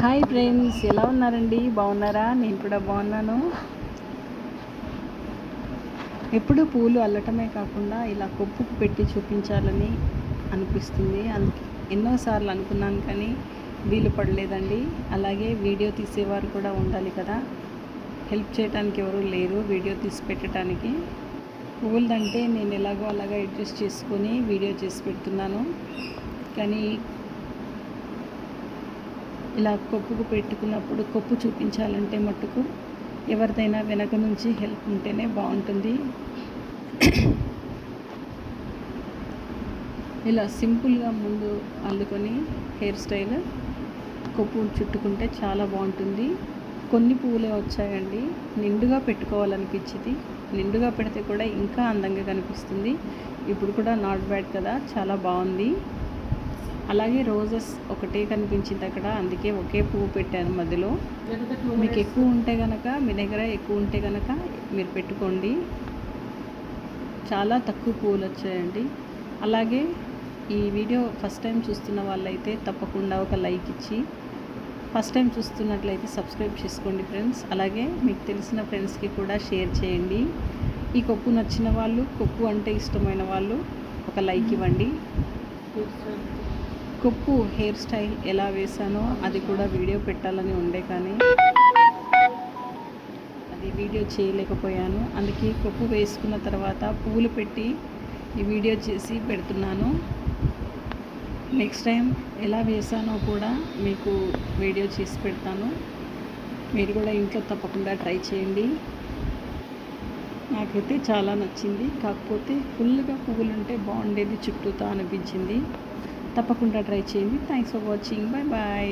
Hi friends, ఎలా ఉన్నారండి? బాగున్నారా? నేను కూడా బాగున్నాను. ఎప్పుడు పూలు అల్లటమే కాకుండా ఇలా కొప్పుకు పెట్టి చూపించాలని అనిపిస్తుంది. అందుకే ఎన్నోసార్లు అనుకున్నాను, కానీ వీలు పడలేదండి. అలాగే వీడియో తీసేవారు కూడా ఉండాలి కదా, హెల్ప్ చేయడానికి ఎవరు లేరు వీడియో తీసి పెట్టడానికి. పువ్వులదంటే నేను ఎలాగో అలాగా అడ్జస్ట్ చేసుకొని వీడియో చేసి పెడుతున్నాను. కానీ ఇలా కొప్పుకు పెట్టుకున్నప్పుడు కొప్పు చూపించాలంటే మట్టుకు ఎవరిదైనా వెనక నుంచి హెల్ప్ ఉంటేనే బాగుంటుంది. ఇలా సింపుల్గా ముందు అల్లుకొని హెయిర్ స్టైల్ కొప్పు చుట్టుకుంటే చాలా బాగుంటుంది. కొన్ని పువ్వులే వచ్చాయండి, నిండుగా పెట్టుకోవాలనిపించింది. నిండుగా పెడితే కూడా ఇంకా అందంగా కనిపిస్తుంది. ఇప్పుడు కూడా నాట్ బ్యాడ్ కదా, చాలా బాగుంది. అలాగే రోజెస్ ఒకటే కనిపించింది అక్కడ, అందుకే ఒకే పువ్వు పెట్టాను మధ్యలో. మీకు ఎక్కువ ఉంటే కనుక, మీ దగ్గర ఎక్కువ ఉంటే కనుక మీరు పెట్టుకోండి. చాలా తక్కువ పువ్వులు వచ్చాయండి. అలాగే ఈ వీడియో ఫస్ట్ టైం చూస్తున్న వాళ్ళైతే తప్పకుండా ఒక లైక్ ఇచ్చి, ఫస్ట్ టైం చూస్తున్నట్లయితే సబ్స్క్రైబ్ చేసుకోండి ఫ్రెండ్స్. అలాగే మీకు తెలిసిన ఫ్రెండ్స్కి కూడా షేర్ చేయండి. ఈ కొప్పు నచ్చిన వాళ్ళు, కొప్పు అంటే ఇష్టమైన వాళ్ళు ఒక లైక్ ఇవ్వండి. కొప్పు హెయిర్ స్టైల్ ఎలా వేసానో అది కూడా వీడియో పెట్టాలని ఉండే, కానీ అది వీడియో చేయలేకపోయాను. అందుకే కొప్పు వేసుకున్న తర్వాత పువ్వులు పెట్టి ఈ వీడియో చేసి పెడుతున్నాను. నెక్స్ట్ టైం ఎలా వేసానో కూడా మీకు వీడియో చేసి పెడతాను. మీరు కూడా ఇంట్లో తప్పకుండా ట్రై చేయండి. నాకైతే చాలా నచ్చింది. కాకపోతే ఫుల్గా పువ్వులు ఉంటే బాగుండేది చుట్టూతా అనిపించింది. తప్పకుండా ట్రై చేయండి. Thanks for watching. Bye bye.